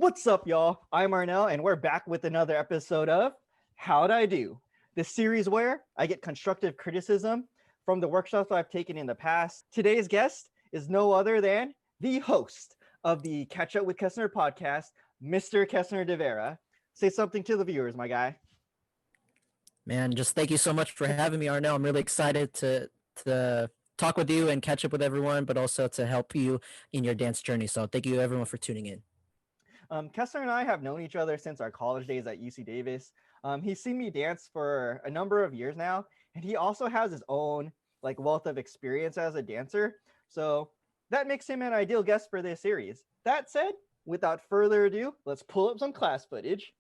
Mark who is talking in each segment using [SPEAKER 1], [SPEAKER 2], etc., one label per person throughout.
[SPEAKER 1] What's up, y'all? I'm Arniel, and we're back with another episode of How'd I Do? This series where I get constructive criticism from the workshops I've taken in the past. Today's guest is no other than the host of the Catch Up with Kestner podcast, Mr. Kestner De Vera. Say something to the viewers, my guy.
[SPEAKER 2] Man, just thank you so much for having me, Arnell. I'm really excited to talk with you and catch up with everyone, but also to help you in your dance journey. So thank you, everyone, for tuning in.
[SPEAKER 1] Kessler and I have known each other since our college days at UC Davis. He's seen me dance for a number of years now, and he also has his own wealth of experience as a dancer. So that makes him an ideal guest for this series. That said, without further ado, let's pull up some class footage.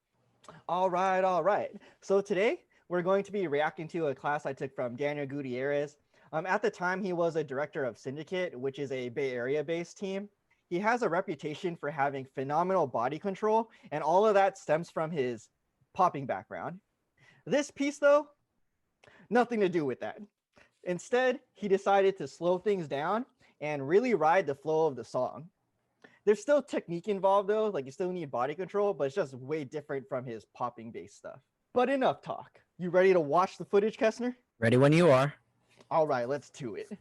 [SPEAKER 1] All right. So today we're going to be reacting to a class I took from Daniel Gutierrez. At the time, he was a director of Syndicate, which is a Bay Area-based team. He has a reputation for having phenomenal body control, and all of that stems from his popping background. This piece, though, nothing to do with that. Instead, he decided to slow things down and really ride the flow of the song. There's still technique involved, though. You still need body control, but it's just way different from his popping-based stuff. But enough talk. You ready to watch the footage, Kestner?
[SPEAKER 2] Ready when you are.
[SPEAKER 1] All right, let's do it.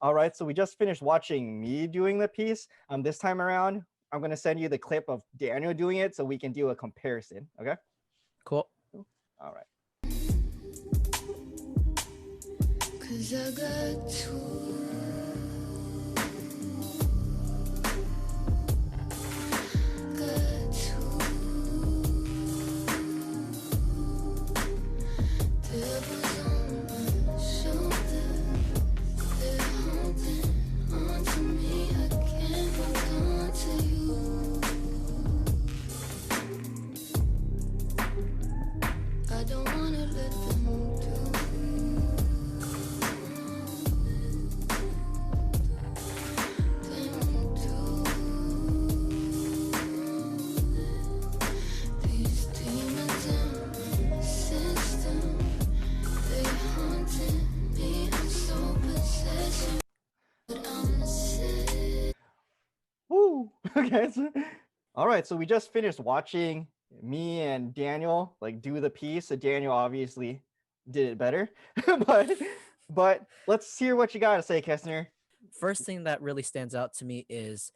[SPEAKER 1] All right, so we just finished watching me doing the piece. This time around, I'm going to send you the clip of Daniel doing it so we can do a comparison, okay?
[SPEAKER 2] Cool.
[SPEAKER 1] All right.
[SPEAKER 3] 'Cause I got to
[SPEAKER 1] Okay. All right, so we just finished watching me and Daniel do the piece. So Daniel obviously did it better, but let's hear what you got to say, Kestner.
[SPEAKER 2] First thing that really stands out to me is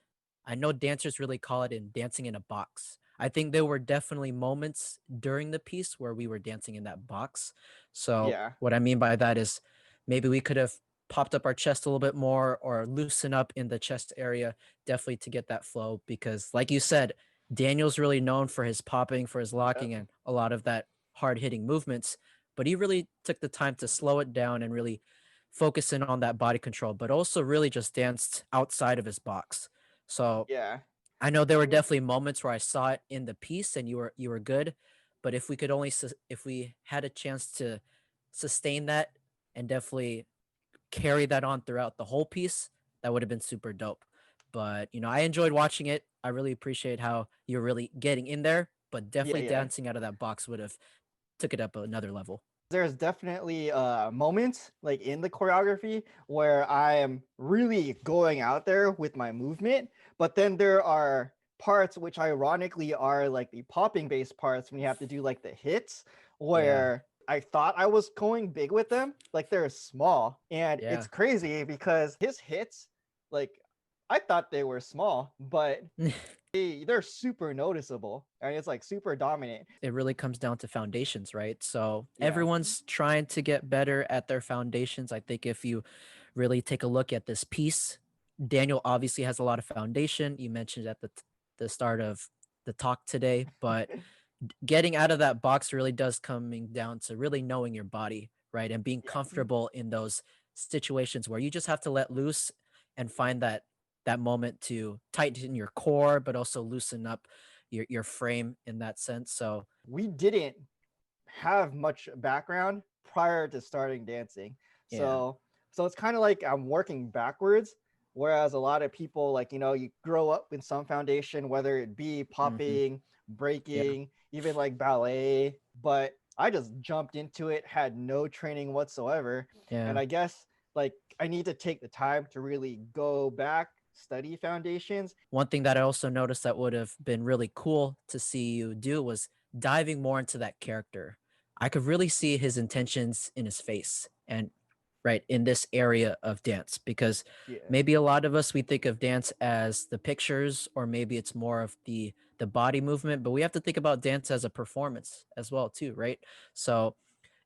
[SPEAKER 2] I know dancers really call it in dancing in a box. I think there were definitely moments during the piece where we were dancing in that box. So
[SPEAKER 1] Yeah.
[SPEAKER 2] what I mean by that is maybe we could have popped up our chest a little bit more or loosen up in the chest area, definitely to get that flow. Because like you said, Daniel's really known for his popping, for his locking, and a lot of that hard hitting movements, but he really took the time to slow it down and really focus in on that body control, but also really just danced outside of his box. So
[SPEAKER 1] Yeah.
[SPEAKER 2] I know there were definitely moments where I saw it in the piece and you were good, but if we had a chance to sustain that and definitely carry that on throughout the whole piece, that would have been super dope. But I enjoyed watching it. I really appreciate how you're really getting in there, but definitely dancing out of that box would have took it up another level.
[SPEAKER 1] There's definitely moments in the choreography where I am really going out there with my movement, but then there are parts which ironically are the popping based parts when you have to do the hits where I thought I was going big with them. They're small, and it's crazy because his hits, I thought they were small, but they're super noticeable, and it's super dominant.
[SPEAKER 2] It really comes down to foundations, right? So everyone's trying to get better at their foundations. I think if you really take a look at this piece, Daniel obviously has a lot of foundation. You mentioned at the start of the talk today, but getting out of that box really does coming down to really knowing your body, right? And being
[SPEAKER 1] Yeah.
[SPEAKER 2] comfortable in those situations where you just have to let loose and find that moment to tighten your core, but also loosen up your frame in that sense. So
[SPEAKER 1] We didn't have much background prior to starting dancing.
[SPEAKER 2] yeah.
[SPEAKER 1] So it's kind of like I'm working backwards, whereas a lot of people, like, you grow up in some foundation, whether it be popping, breaking, even like ballet, but I just jumped into it, had no training whatsoever. And
[SPEAKER 2] Yeah.
[SPEAKER 1] I guess like I need to take the time to really go back, study foundations.
[SPEAKER 2] One thing that I also noticed that would have been really cool to see you do was diving more into that character. I could really see his intentions in his face and right in this area of dance, because
[SPEAKER 1] Yeah.
[SPEAKER 2] maybe a lot of us, we think of dance as the pictures, or maybe it's more of the body movement, but we have to think about dance as a performance as well too, right? So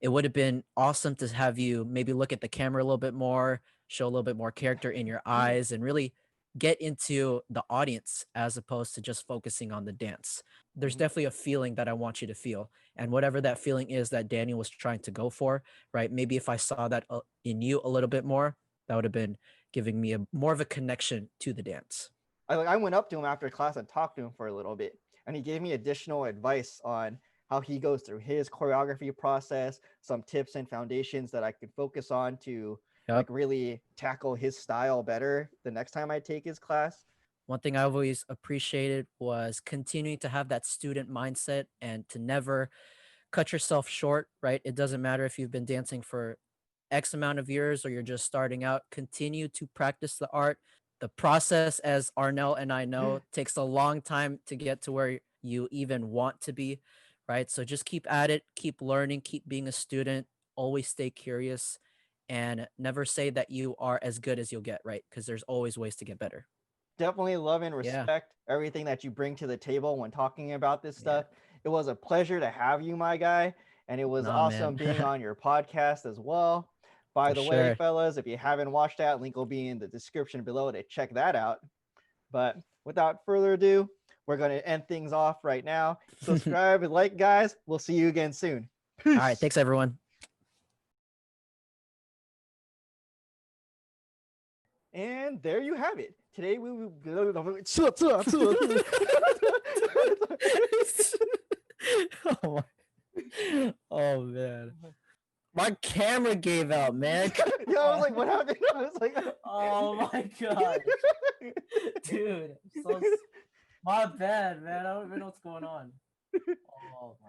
[SPEAKER 2] it would have been awesome to have you maybe look at the camera a little bit more, show a little bit more character in your eyes, and really get into the audience as opposed to just focusing on the dance. There's
[SPEAKER 1] Mhm.
[SPEAKER 2] definitely a feeling that I want you to feel. And whatever that feeling is that Daniel was trying to go for, right? Maybe if I saw that in you a little bit more, that would have been giving me more of a connection to the dance.
[SPEAKER 1] I went up to him after class and talked to him for a little bit, and he gave me additional advice on how he goes through his choreography process, some tips and foundations that I could focus on to like
[SPEAKER 2] Yep.
[SPEAKER 1] really tackle his style better the next time I take his class.
[SPEAKER 2] One thing I've always appreciated was continuing to have that student mindset and to never cut yourself short, right? It doesn't matter if you've been dancing for X amount of years or you're just starting out, continue to practice the art. The process, as Arnel and I know, takes a long time to get to where you even want to be, right? So just keep at it, keep learning, keep being a student, always stay curious, and never say that you are as good as you'll get, right? Because there's always ways to get better.
[SPEAKER 1] Definitely love and
[SPEAKER 2] Yeah.
[SPEAKER 1] respect everything that you bring to the table when talking about this
[SPEAKER 2] Yeah.
[SPEAKER 1] stuff. It was a pleasure to have you, my guy, and it was
[SPEAKER 2] Nah,
[SPEAKER 1] awesome
[SPEAKER 2] man.
[SPEAKER 1] being on your podcast as well. By
[SPEAKER 2] For
[SPEAKER 1] the way,
[SPEAKER 2] sure.
[SPEAKER 1] fellas, if you haven't watched that, link will be in the description below to check that out. But without further ado, we're going to end things off right now. Subscribe and like, guys. We'll see you again soon. Peace.
[SPEAKER 2] All right. Thanks, everyone.
[SPEAKER 1] And there you have it. Today we will.
[SPEAKER 2] Oh, oh man, my camera gave out, man.
[SPEAKER 1] Yeah, I was like, what happened? I was like,
[SPEAKER 2] Oh my god, dude. My bad, man. I don't even know what's going on. Oh my.